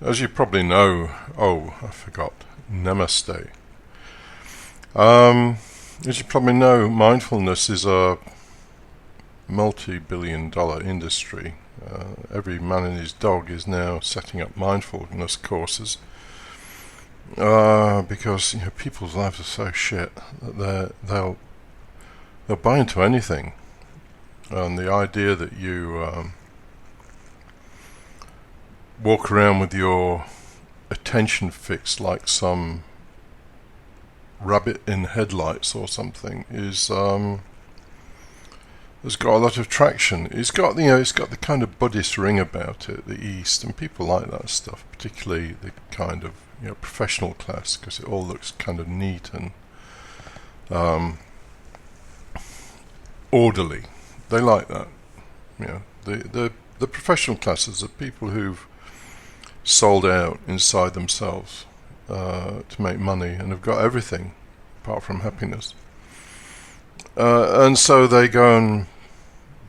as you probably know, I forgot, Namaste. As you probably know, mindfulness is a multi-billion-dollar industry. Every man and his dog is now setting up mindfulness courses because people's lives are so shit that they'll buy into anything. And the idea that you walk around with your attention fixed like some rabbit in headlights or something is has got a lot of traction. It's got the kind of Buddhist ring about it, the East, and people like that stuff, particularly the kind of professional class, because it all looks kind of neat and orderly. They like that. The professional classes are people who've sold out inside themselves to make money and have got everything apart from happiness. And so they go and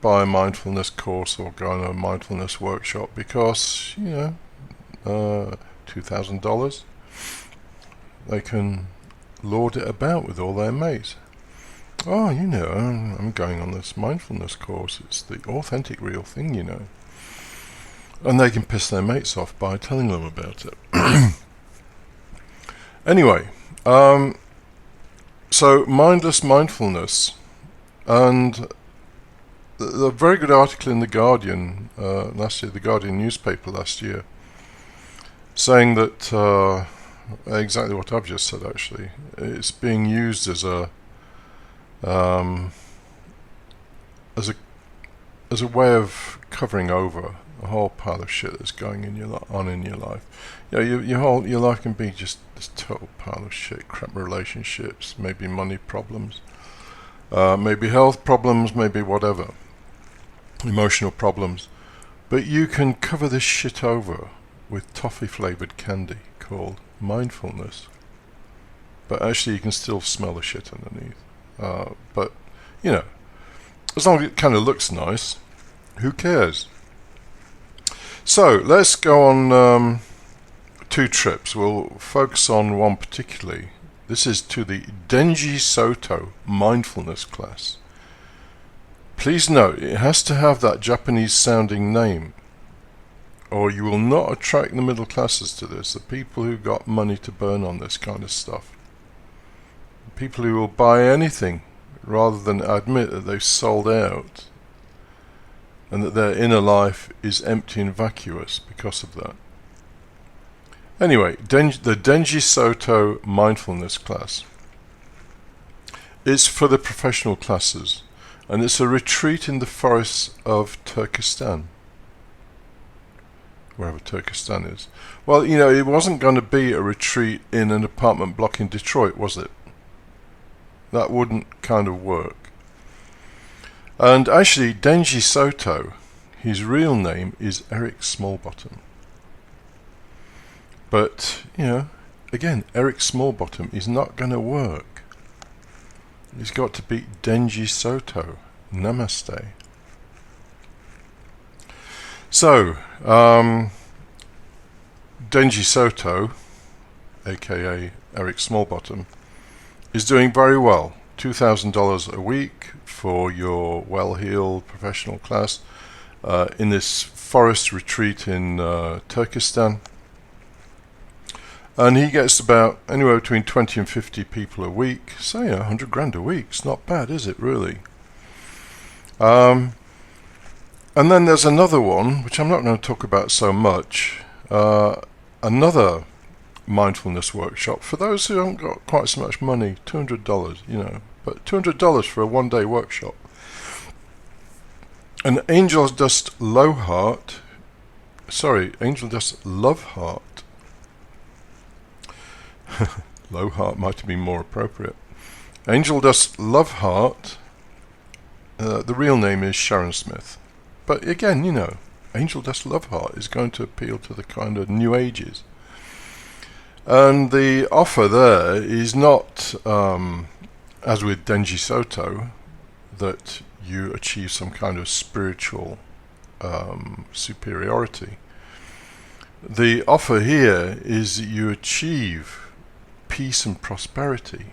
buy a mindfulness course or go on a mindfulness workshop because, $2,000, they can lord it about with all their mates. Oh, I'm going on this mindfulness course. It's the authentic, real thing, And they can piss their mates off by telling them about it. Anyway, so mindless mindfulness, and a very good article in The Guardian last year, the Guardian newspaper last year, saying that exactly what I've just said. Actually, it's being used as a way of covering over a whole pile of shit that's going on in your life. Your life can be just this total pile of shit, crap relationships, maybe money problems, maybe health problems, maybe whatever, emotional problems. But you can cover this shit over with toffee-flavored candy called mindfulness. But actually you can still smell the shit underneath. But, as long as it kind of looks nice, who cares? So, let's go on 2 trips. We'll focus on one particularly. This is to the Denji Soto mindfulness class. Please note, it has to have that Japanese-sounding name, or you will not attract the middle classes to this, the people who got money to burn on this kind of stuff. People who will buy anything rather than admit that they've sold out and that their inner life is empty and vacuous because of that. Anyway, the Denji Soto mindfulness class. It's for the professional classes, and it's a retreat in the forests of Turkestan. Wherever Turkestan is. Well, it wasn't going to be a retreat in an apartment block in Detroit, was it? That wouldn't kind of work. And actually, Denji Soto, his real name is Eric Smallbottom. But, again, Eric Smallbottom is not going to work. He's got to be Denji Soto. Namaste. So, Denji Soto, aka Eric Smallbottom, is doing very well. $2,000 a week for your well-heeled professional class in this forest retreat in Turkestan. And he gets about anywhere between 20 and 50 people a week. So, $100 a week. It's not bad, is it, really? And then there's another one, which I'm not going to talk about so much. Another mindfulness workshop for those who haven't got quite so much money. $200, but $200 for a one-day workshop. And Angel Dust Love Heart. Low Heart might have been more appropriate. Angel Dust Love Heart. The real name is Sharon Smith. But again, Angel Dust Love Heart is going to appeal to the kind of New Ages. And the offer there is not, as with Denji Soto, that you achieve some kind of spiritual superiority. The offer here is that you achieve peace and prosperity.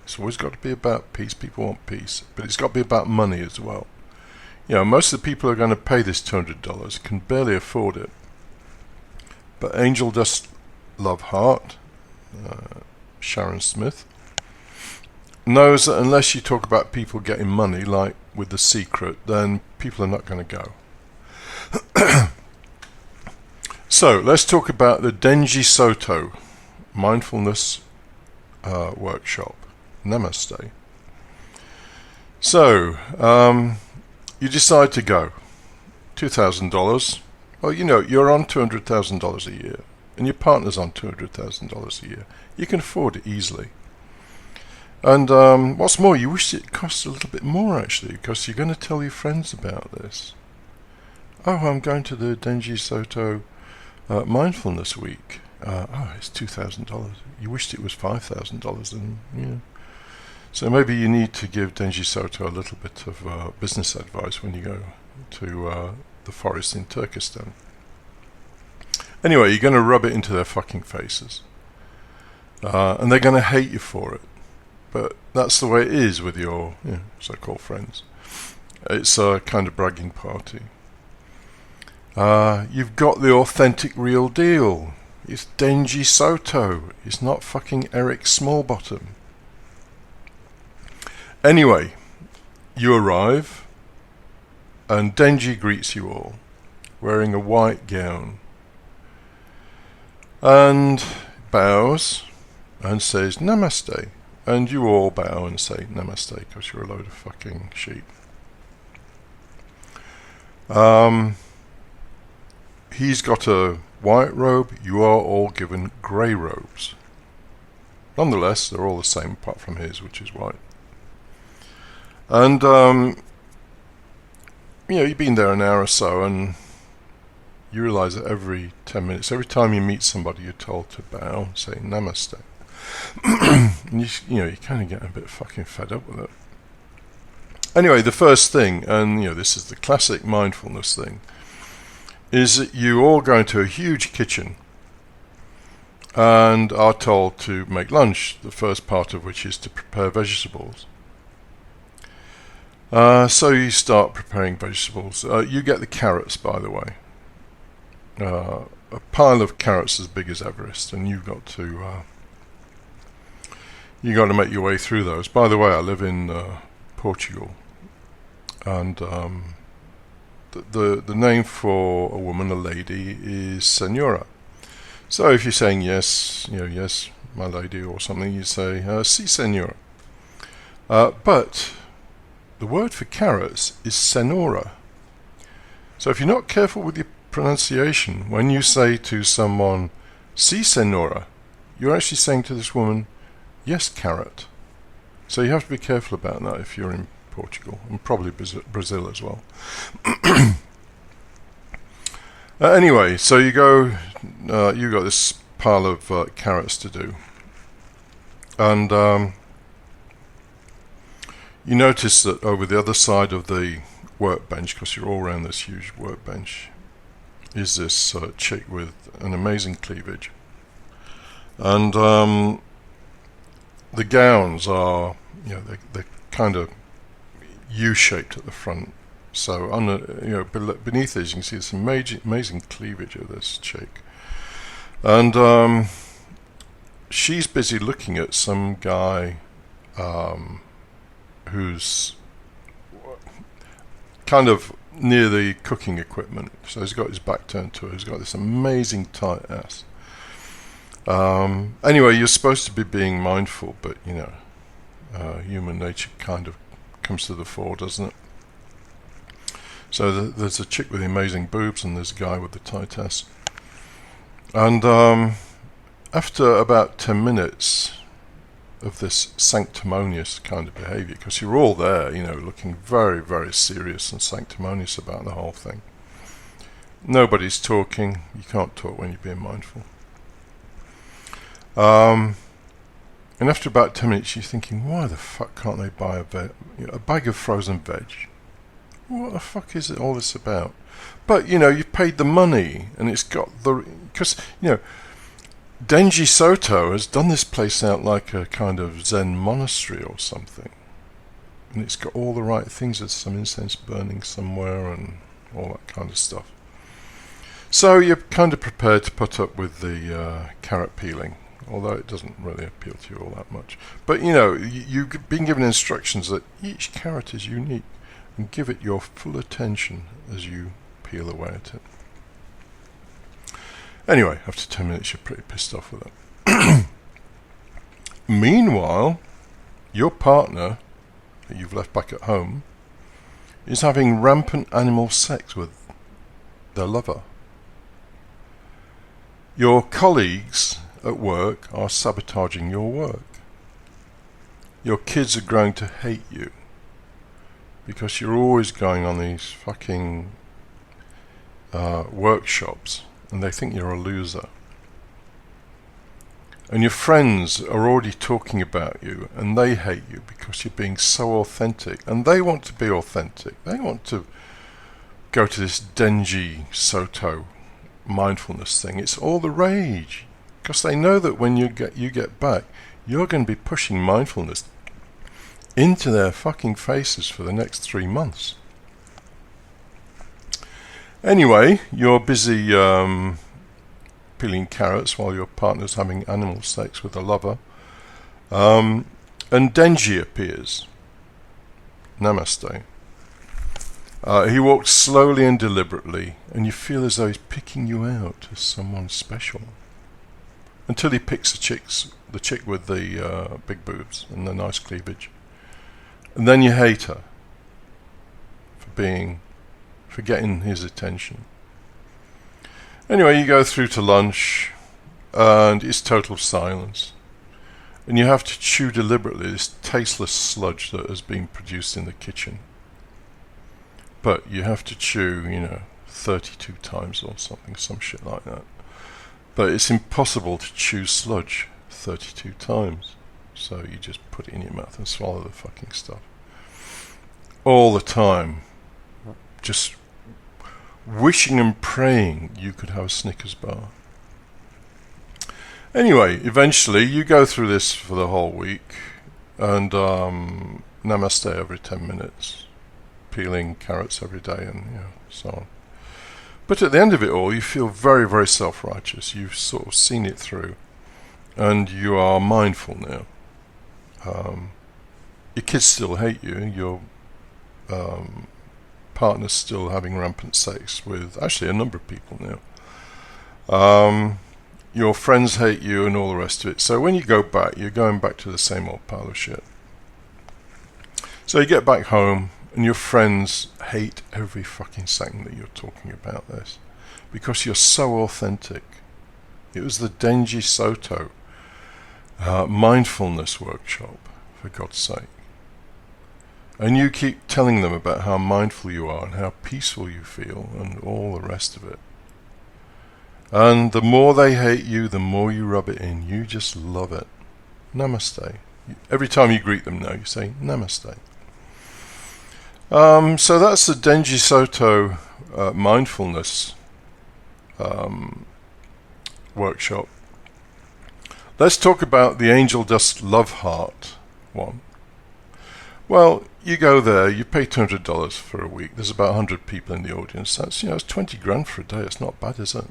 It's always got to be about peace. People want peace, but it's got to be about money as well. You know, most of the people who are going to pay this $200 can barely afford it. But Angel Dust Love Heart, Sharon Smith, knows that unless you talk about people getting money, like with The Secret, then people are not going to go. So let's talk about the Denji Soto Mindfulness Workshop. Namaste. So, you decide to go. $2,000. Well, you know, you're on $200,000 a year, and your partner's on $200,000 a year. You can afford it easily. And what's more, you wish it cost a little bit more, actually, because you're going to tell your friends about this. Oh, I'm going to the Denji Soto Mindfulness Week. It's $2,000. You wished it was $5,000, and yeah. So maybe you need to give Denji Soto a little bit of business advice when you go to the forest in Turkestan. Anyway, you're going to rub it into their fucking faces. And they're going to hate you for it. But that's the way it is with your so-called friends. It's a kind of bragging party. You've got the authentic real deal. It's Denji Soto. It's not fucking Eric Smallbottom. Anyway, you arrive, and Denji greets you all, wearing a white gown, and bows, and says Namaste, and you all bow and say Namaste, because you're a load of fucking sheep. He's got a white robe, you are all given grey robes. Nonetheless, they're all the same apart from his, which is white. And, you've been there an hour or so, and you realise that every 10 minutes, every time you meet somebody, you're told to bow and say Namaste. And you kind of get a bit fucking fed up with it. Anyway, the first thing, and this is the classic mindfulness thing, is that you all go into a huge kitchen and are told to make lunch, the first part of which is to prepare vegetables. So you start preparing vegetables. You get the carrots, by the way. A pile of carrots as big as Everest, and you've got to make your way through those. By the way, I live in Portugal, and the name for a woman, a lady, is Senora. So if you're saying yes, yes, my lady, or something, you say si, Senora. But the word for carrots is Senora. So if you're not careful with your pronunciation, when you say to someone, si, Senora, you're actually saying to this woman, yes, carrot. So you have to be careful about that if you're in Portugal, and probably Brazil as well. Anyway, so you got this pile of carrots to do, and you notice that over the other side of the workbench, because you're all around this huge workbench, is this chick with an amazing cleavage. And the gowns are, they're kind of U-shaped at the front. So beneath this you can see this amazing cleavage of this chick. And she's busy looking at some guy who's kind of near the cooking equipment. So he's got his back turned to her. He's got this amazing tight ass. Anyway, you're supposed to be being mindful, but human nature kind of comes to the fore, doesn't it? So there's a chick with the amazing boobs, and there's a guy with the tight ass. And after about 10 minutes of this sanctimonious kind of behaviour, because you're all there, looking very, very serious and sanctimonious about the whole thing. Nobody's talking. You can't talk when you're being mindful. And after about 10 minutes, you're thinking, why the fuck can't they buy a bag of frozen veg? what the fuck is it all this about? But, you've paid the money, and it's got the... Because, Denji Soto has done this place out like a kind of Zen monastery or something. And it's got all the right things. There's some incense burning somewhere and all that kind of stuff. So you're kind of prepared to put up with the carrot peeling, although it doesn't really appeal to you all that much. But, you've been given instructions that each carrot is unique, and give it your full attention as you peel away at it. Anyway, after 10 minutes you're pretty pissed off with it. Meanwhile, your partner, that you've left back at home, is having rampant animal sex with their lover. Your colleagues at work are sabotaging your work. Your kids are growing to hate you because you're always going on these fucking workshops, and they think you're a loser. And your friends are already talking about you, and they hate you because you're being so authentic, and they want to be authentic. They want to go to this Denji Soto mindfulness thing. It's all the rage because they know that when you get back, you're going to be pushing mindfulness into their fucking faces for the next 3 months. Anyway, you're busy peeling carrots while your partner's having animal sex with a lover, and Denji appears. Namaste. He walks slowly and deliberately, and you feel as though he's picking you out as someone special, until he picks the chick with the big boobs and the nice cleavage. And then you hate her for getting his attention. Anyway, you go through to lunch, and it's total silence. And you have to chew deliberately this tasteless sludge that has been produced in the kitchen. But you have to chew, 32 times or something, some shit like that. But it's impossible to chew sludge 32 times. So you just put it in your mouth and swallow the fucking stuff. All the time. Just wishing and praying you could have a Snickers bar. Anyway, eventually you go through this for the whole week, and namaste every 10 minutes, peeling carrots every day, and so on. But at the end of it all, you feel very, very self-righteous. You've sort of seen it through, and you are mindful now. Your kids still hate you. Your partner's still having rampant sex with actually a number of people now. Your friends hate you and all the rest of it. So when you go back, you're going back to the same old pile of shit. So you get back home, and your friends hate every fucking second that you're talking about this, because you're so authentic. It was the Denji Soto mindfulness workshop, for God's sake. And you keep telling them about how mindful you are and how peaceful you feel and all the rest of it. And the more they hate you, the more you rub it in. You just love it. Namaste. Every time you greet them now, you say Namaste. So that's the Denji Soto mindfulness workshop. Let's talk about the Angel Dust Love Heart one. Well, you go there, you pay $200 for a week. There's about 100 people in the audience. That's, it's 20 grand for a day. It's not bad, is it?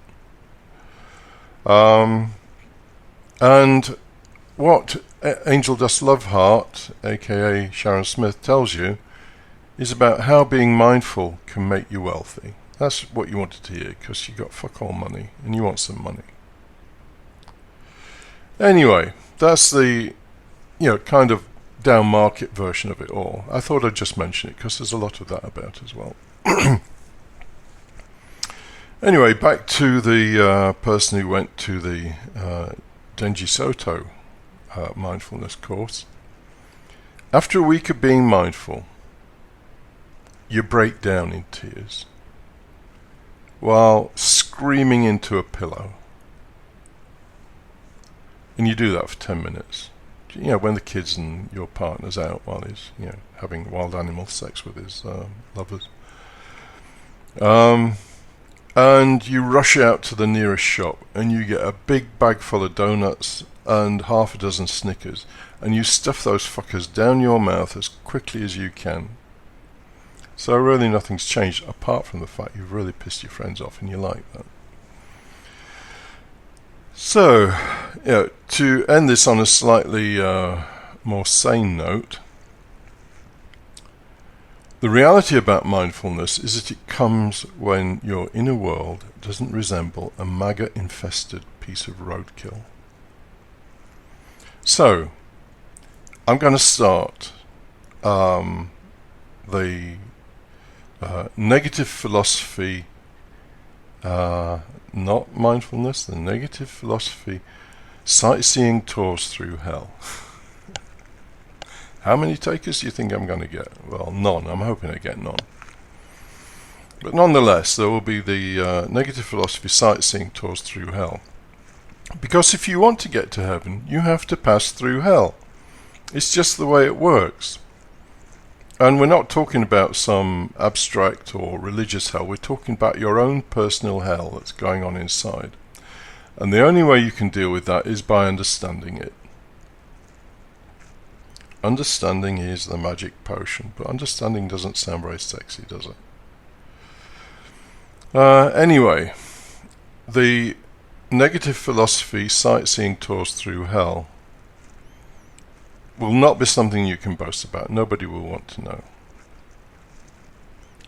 And what Angel Dust Love Heart, aka Sharon Smith, tells you is about how being mindful can make you wealthy. That's what you wanted to hear, because you got fuck all money and you want some money. Anyway, that's the kind of down market version of it all. I thought I'd just mention it because there's a lot of that about as well. Anyway, back to the person who went to the Denji Soto mindfulness course. After a week of being mindful, you break down in tears while screaming into a pillow. And you do that for 10 minutes. When the kids and your partner's out while he's having wild animal sex with his lovers. And you rush out to the nearest shop and you get a big bag full of donuts and half a dozen Snickers, and you stuff those fuckers down your mouth as quickly as you can. So really nothing's changed apart from the fact you've really pissed your friends off and you like that. So, to end this on a slightly more sane note, the reality about mindfulness is that it comes when your inner world doesn't resemble a maggot-infested piece of roadkill. So, I'm going to start the negative philosophy, not mindfulness, the negative philosophy sightseeing tours through hell. How many takers do you think I'm going to get? Well, none. I'm hoping to get none. But nonetheless, there will be the negative philosophy sightseeing tours through hell. Because if you want to get to heaven, you have to pass through hell. It's just the way it works. And we're not talking about some abstract or religious hell. We're talking about your own personal hell that's going on inside. And the only way you can deal with that is by understanding it. Understanding is the magic potion, but understanding doesn't sound very sexy, does it? Anyway, the negative philosophy sightseeing tours through hell will not be something you can boast about. Nobody will want to know.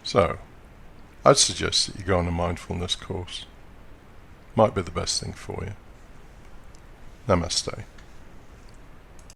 So, I'd suggest that you go on a mindfulness course. Might be the best thing for you. Namaste.